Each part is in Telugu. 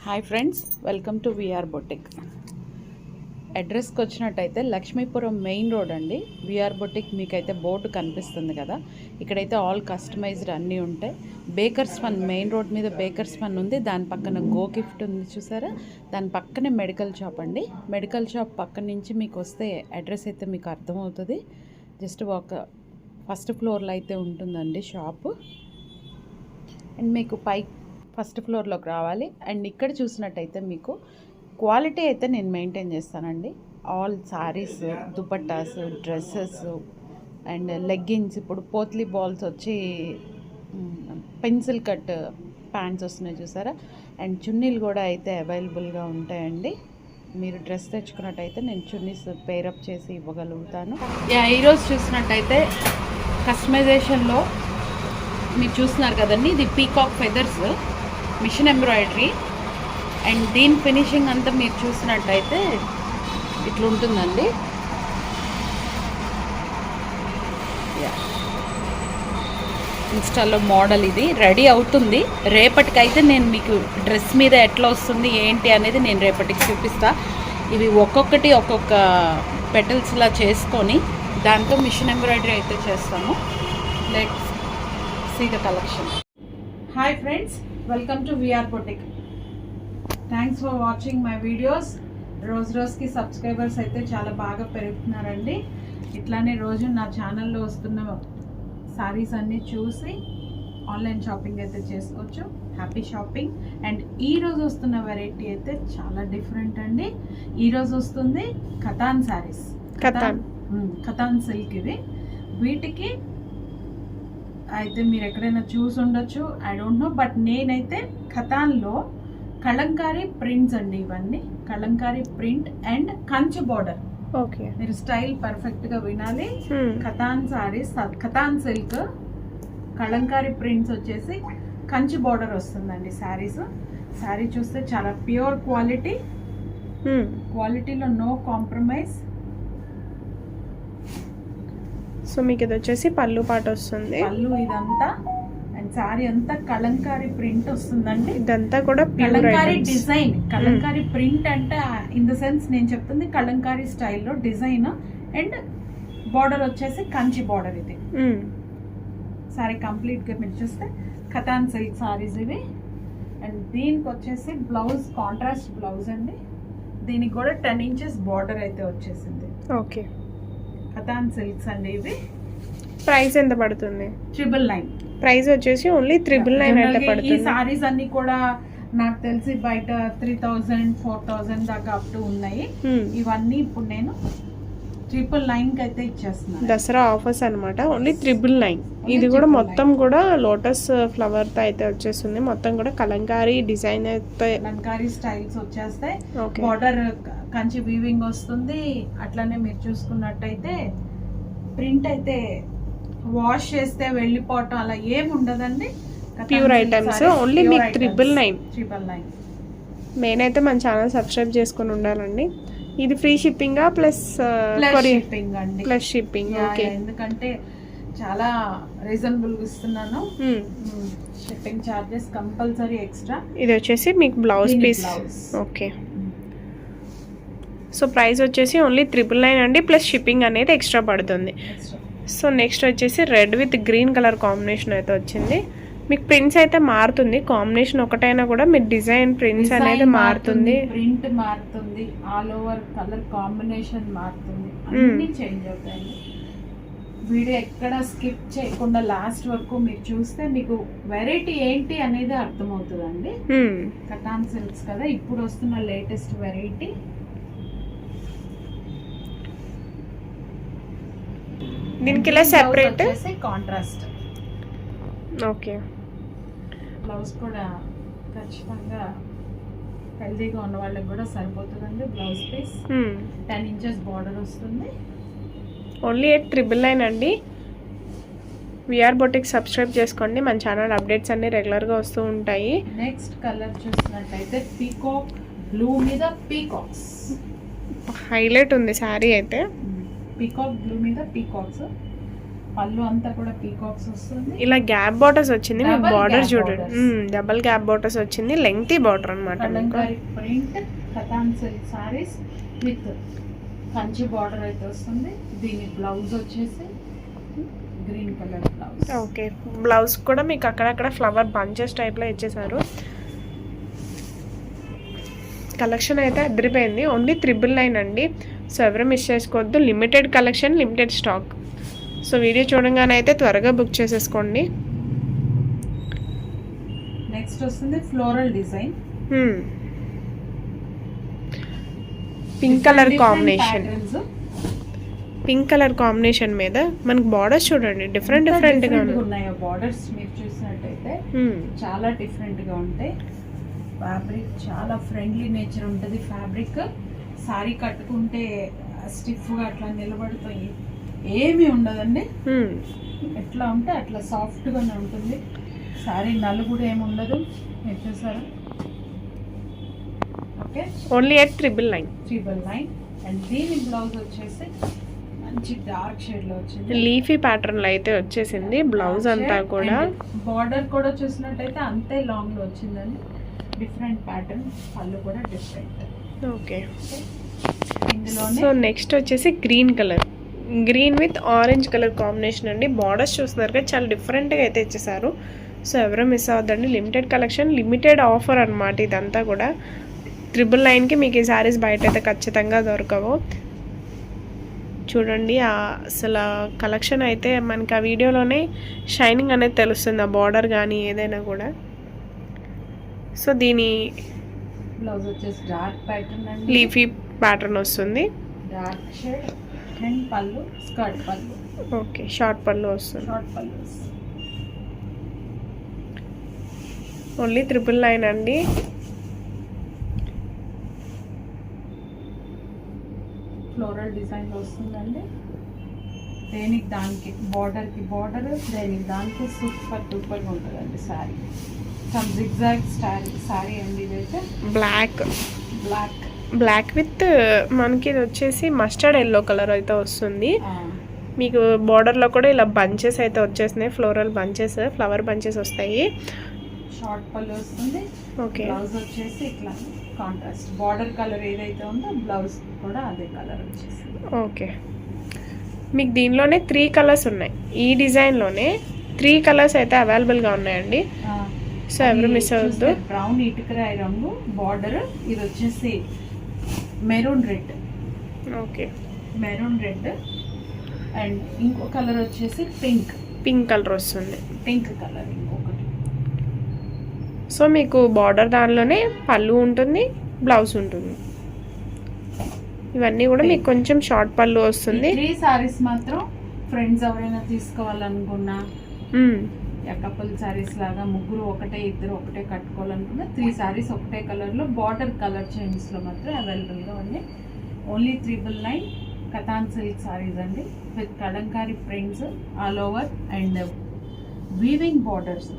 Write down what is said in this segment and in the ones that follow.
Hi friends, welcome to VR boutique. అడ్రస్కి వచ్చినట్టయితే లక్ష్మీపురం మెయిన్ రోడ్ అండి. విఆర్ బొటిక్ మీకైతే బోర్డు కనిపిస్తుంది కదా, ఇక్కడైతే ఆల్ కస్టమైజ్డ్ అన్నీ ఉంటాయి. బేకర్స్ ఫన్ మెయిన్ రోడ్ మీద బేకర్స్ ఫన్ ఉంది, దాని పక్కన గో గిఫ్ట్ ఉంది చూసారా, దాని పక్కనే మెడికల్ షాప్ అండి. మెడికల్ షాప్ పక్క నుంచి మీకు వస్తే అడ్రస్ అయితే మీకు అర్థమవుతుంది. జస్ట్ ఒక ఫస్ట్ ఫ్లోర్లో అయితే ఉంటుందండి షాపు. అండ్ మీకు ఫస్ట్ ఫ్లోర్లోకి రావాలి. అండ్ ఇక్కడ చూసినట్టయితే మీకు క్వాలిటీ అయితే నేను మెయింటైన్ చేస్తానండి. All saris, dupattas, dresses and leggings. ఇప్పుడు పోత్లీ బాల్స్ వచ్చి పెన్సిల్ కట్ ప్యాంట్స్ వస్తున్నాయి చూసారా. అండ్ చున్నీలు కూడా అయితే అవైలబుల్గా ఉంటాయండి. మీరు డ్రెస్ తెచ్చుకున్నట్టయితే నేను చున్నీస్ పేరప్ చేసి ఇవ్వగలుగుతాను. ఈరోజు చూసినట్టయితే కస్టమైజేషన్లో మీరు చూస్తున్నారు కదండి, ఇది peacock feathers machine embroidery. And దీని ఫినిషింగ్ అంతా మీరు చూసినట్టయితే ఇట్లా ఉంటుందండి. ఇన్స్టాలో మోడల్ ఇది రెడీ అవుతుంది. రేపటికైతే నేను మీకు డ్రెస్ మీద ఎట్లా వస్తుంది ఏంటి అనేది నేను రేపటికి చూపిస్తా. ఇవి ఒక్కొక్కటి ఒక్కొక్క పెటల్స్లా చేసుకొని దాంతో మిషన్ ఎంబ్రాయిడరీ అయితే చేస్తాము. Let's see the collection. Hi friends, welcome to VR boutique. Thanks for watching my videos. రోజుకి సబ్స్క్రైబర్స్ అయితే చాలా బాగా పెరుగుతున్నారండి. ఇట్లానే రోజు నా ఛానల్లో వస్తున్న సారీస్ అన్నీ చూసి ఆన్లైన్ షాపింగ్ అయితే చేసుకోవచ్చు. Happy shopping. అండ్ ఈరోజు వస్తున్న వెరైటీ అయితే చాలా డిఫరెంట్ అండి. ఈరోజు వస్తుంది కతాన్ సారీస్, కతాన్ సిల్క్. ఇవి వీటికి అయితే మీరు ఎక్కడైనా చూసి ఉండొచ్చు, ఐ డోంట్ నో, బట్ నేనైతే కతాన్లో కలంకారీ ప్రింట్స్ అండి. ఇవన్నీ Kalamkari print and Kanchi border. Okay, మీరు స్టైల్ పర్ఫెక్ట్గా వినాలి. కతాన్ సారీస్, కతాన్ సిల్క్, కలంకారీ ప్రింట్స్ వచ్చేసి కంచి బార్డర్ వస్తుందండి శారీస్. శారీ చూస్తే చాలా ప్యూర్ క్వాలిటీ, క్వాలిటీలో నో కాంప్రమైజ్. సో మీకు ఇది వచ్చేసి పళ్ళు పాట వస్తుంది, పళ్ళు ఇదంతా. అండ్ సారీ అంతా కలంకారీ ప్రింట్ వస్తుందండి. ఇదంతా కూడా కలంకారీ డిజైన్. కలంకారీ ప్రింట్ అంటే ఇన్ ద సెన్స్ నేను చెప్తుంది కలంకారీ స్టైల్లో డిజైన్. అండ్ బార్డర్ వచ్చేసి కంచి బార్డర్. ఇది సారీ కంప్లీట్ గా మీరు చూస్తే కతాన్ సిల్క్ సారీస్ ఇవి. అండ్ దీనికి వచ్చేసి బ్లౌజ్ కాంట్రాస్ట్ బ్లౌజ్ అండి. దీనికి కూడా 10 inches బార్డర్ అయితే వచ్చేసింది. ఓకే, కతాన్ సిల్క్స్ అండి ఇవి. ప్రైస్ ఎంత పడుతుంది? 999. ప్రైస్ వచ్చేసి ఓన్లీ 999 అయితే పడుతుంది. ఈ సారీస్ అన్ని కూడా నాకు తెలిసి బయట 3000, 4000 దాకా అప్ టు ఉన్నాయి. ఇవన్నీ ఇప్పుడు నేను 999 కి అయితే ఇచ్చేస్తున్నాను. దసరా ఆఫర్స్ అనమాట. ఓన్లీ 999. ఇది కూడా మొత్తం కూడా లోటస్ ఫ్లవర్ తో అయితే వచ్చేస్తుంది. మొత్తం కూడా కలంకారీ డిజైన్ అయితే, కలంకారీ స్టైల్స్ వచ్చేస్తాయి. బార్డర్ కంచి వీవింగ్ వస్తుంది. అట్లానే మీరు చూసుకున్నట్టయితే ప్రింట్ అయితే వాష్ చేస్తే వెళ్ళిపోవటం అలా ఏమి ఉండదండి. Pure items. ఓన్లీ మీకు 999. మెయిన్ అయితే మన ఛానల్ సబ్స్క్రైబ్ చేసుకొని ఉండాలండి. ఇది ఫ్రీ షిప్పింగ్ ప్లస్ షిప్పింగ్ అండి. Plus shipping. ఓకే, ఎందుకంటే చాలా రీజనబుల్ ఇస్తున్నాను. Shipping charges compulsory extra. ఇది వచ్చేసి మీకు blouse piece. Okay, so price వచ్చేసి ఓన్లీ 999 అండి, ప్లస్ షిప్పింగ్ అనేది ఎక్స్ట్రా పడుతుంది. సో నెక్స్ట్ వచ్చేసి red with green colour combination అయితే వచ్చింది. మీకు ప్రింట్స్ అయితే మారుతుంది. కాంబినేషన్ ఒకటైనా కూడా మీ డిజైన్ ప్రింట్స్ అనేది మారుతుంది, ప్రింట్ మారుతుంది, ఆల్ ఓవర్ కలర్ కాంబినేషన్ మారుతుంది, అన్ని చేంజ్ అవుతాయి. వీడియో ఎక్కడ స్కిప్ చేయకుండా లాస్ట్ వరకు మీరు చూస్తే మీకు వెరైటీ ఏంటి అనేది అర్థమవుతుందండి. కతాన్ సిల్క్స్ కదా, ఇప్పుడు వస్తున్న లేటెస్ట్ వెరైటీ. దీనికి ఇలా సెపరేట్ కాంట్రాస్ట్. ఓకే, బ్లౌజ్ కూడా ఖచ్చితంగా హెల్దీగా ఉన్న వాళ్ళకి కూడా సరిపోతుందండి. బ్లౌజ్ పీస్ 10 inches బార్డర్ వస్తుంది. ఓన్లీ 999 అండి. విఆర్ బొటిక్ సబ్స్క్రైబ్ చేసుకోండి. మన ఛానల్ అప్డేట్స్ అన్ని రెగ్యులర్గా వస్తూ ఉంటాయి. నెక్స్ట్ కలర్ చూసినట్టయితే పీకాక్ బ్లూ మీద పీకాక్స్. హైలైట్ ఉంది శారీ అయితే. పీకాక్ బ్లూ మీద పీకాక్స్. పళ్ళు అంతా కూడా పీకాక్స్ వస్తుంది. ఇలా గ్యాప్ బార్డర్స్ వచ్చింది. మీకు Double బార్డర్ gap చూడండి, borders. డబల్ గ్యాప్ బార్డర్స్ వచ్చింది. లెంగ్తీ బార్డర్ అనమాట. Kalamkari print Katan silk sarees with Kanchi border అయితే వస్తుంది. దీని బ్లౌజ్ వచ్చేసి green colour blouse. Okay, blouse కూడా మీకు అక్కడక్కడ ఫ్లవర్ బంచెస్ టైప్లో ఇచ్చేసారు. కలెక్షన్ అయితే అదిరిపోయింది. ఓన్లీ 999 అండి. సో ఎవరు మిస్ చేసుకోవద్దు. Limited collection, limited stock. So video చూడంగానే అయితే త్వరగా బుక్ చేసేసుకోండి. నెక్స్ట్ వస్తుంది floral design, pink colour combination. Pink colour combination మీద మనకి బార్డర్స్ చూడండి డిఫరెంట్ గా ఉన్నాయి. బార్డర్స్ మీరు చూసినట్టయితే చాలా డిఫరెంట్ గా ఉంటాయి. ఫ్యాబ్రిక్ చాలా ఫ్రెండ్లీ నేచర్ ఉంటుంది. ఫ్యాబ్రిక్ సారీ కట్టుకుంటే స్టిఫ్గా అట్లా నిలబడుతాయి, ఏమీ ఉండదండి. ఎట్లా ఉంటే అట్లా సాఫ్ట్గానే ఉంటుంది. సారీ నలుగుడు ఏమి ఉండదు. మీరు చూసారా? Okay, only at 999. అండ్ దీని బ్లౌజ్ వచ్చేసి మంచి డార్క్ షేడ్ లో వచ్చింది. లీఫీ ప్యాటర్న్ లో అయితే వచ్చేసింది బ్లౌజ్ అంతా కూడా. బార్డర్ కూడా చూసినట్టయితే అంతే లాంగ్ లో వచ్చిందండి. డిఫరెంట్ ప్యాటర్న్, పళ్ళు కూడా డిఫరెంట్. ఓకే, ఇందులోనే సో నెక్స్ట్ వచ్చేసి green colour, green with orange colour combination అండి. బార్డర్స్ చూస్తున్నారు కదా, చాలా డిఫరెంట్గా అయితే ఇచ్చేసారు. సో ఎవరో మిస్ అవ్వద్దండి. లిమిటెడ్ కలెక్షన్, లిమిటెడ్ ఆఫర్ అనమాట ఇదంతా కూడా. 999కి మీకు ఈ శారీస్ బయట అయితే ఖచ్చితంగా దొరకవు. చూడండి అసలు కలెక్షన్ అయితే మనకి ఆ వీడియోలోనే షైనింగ్ అనేది తెలుస్తుంది, ఆ బార్డర్ కానీ ఏదైనా కూడా. సో దీని బ్లౌజ్ వచ్చేసి డార్క్ ప్యాటర్న్ అండి, లీఫీ ప్యాటర్న్ వస్తుంది. డార్క్ షేడ్ అండ్ పళ్ళు స్కర్ట్ పళ్ళు. ఓకే, షార్ట్ పళ్ళు వస్తుంది. షార్ట్ పళ్ళు ఓన్లీ 999 అండి. ఫ్లోరల్ డిజైన్ వస్తుందండి. దేనికి దానికి బార్డర్కి బార్డర్, దేనికి దానికి సూపర్ డూపర్గా ఉంటుందండి సారీ. సమ్ జిగ్జాగ్ సారీ అండి ఇదైతే. బ్లాక్ విత్ మనకి ఇది వచ్చేసి మస్టర్డ్ ఎల్లో కలర్ అయితే వస్తుంది. మీకు బార్డర్లో కూడా ఇలా బంచెస్ అయితే వచ్చేసినాయి, ఫ్లోరల్ బంచెస్, ఫ్లవర్ బంచెస్ వస్తాయి. షార్ట్ పళ్ళు వస్తుంది. ఓకే, బ్లౌజ్ వచ్చేసి ఇట్లా కాంట్రాస్ట్ బార్డర్ కలర్ ఏదైతే ఉందో బ్లౌజ్ కూడా అదే కలర్ వచ్చేసింది. ఓకే, మీకు దీనిలోనే 3 కలర్స్ ఉన్నాయి. ఈ డిజైన్లోనే 3 కలర్స్ అయితే అవైలబుల్గా ఉన్నాయండి. సో ఎవరు మిస్ అవ్వద్దు. బ్రౌన్ ఇటుకరాయి రంగు బార్డర్, ఇది వచ్చేసి maroon red. Okay, maroon red and ఇంకో కలర్ వచ్చేసి పింక్ కలర్ వస్తుంది. పింక్ కలర్ ఇంకొకటి. సో మీకు బార్డర్ దానిలోనే పళ్ళు ఉంటుంది, బ్లౌజ్ ఉంటుంది. ఇవన్నీ కూడా మీకు కొంచెం షార్ట్ పళ్ళు వస్తుంది. 3 సారీస్ మాత్రం ఫ్రెండ్స్ ఎవరైనా తీసుకోవాలనుకున్నా, కపుల్ సారీస్ లాగా ముగ్గురు ఒకటే ఇద్దరు ఒకటే కట్టుకోవాలనుకున్నా 3 సారీస్ ఒకటే కలర్లో బార్డర్ కలర్ చేంజ్లో మాత్రం అవైలబుల్గా ఉన్నాయి. ఓన్లీ 999 కథాన్ సిల్క్ సారీస్ అండి, with Kalamkari prints all over and weaving borders.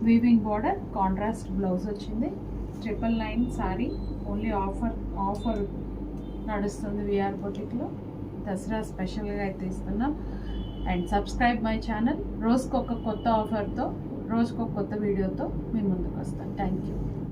Weaving border, contrast blouse వచ్చింది. 999 సారీ. ఓన్లీ ఆఫర్ నడుస్తుంది విఆర్ బొటిక్లో. దసరా స్పెషల్గా అయితే ఇస్తున్నాం. And subscribe my channel. రోజుకొక కొత్త ఆఫర్తో, రోజుకొక కొత్త వీడియోతో మీ ముందుకు వస్తాను. Thank you.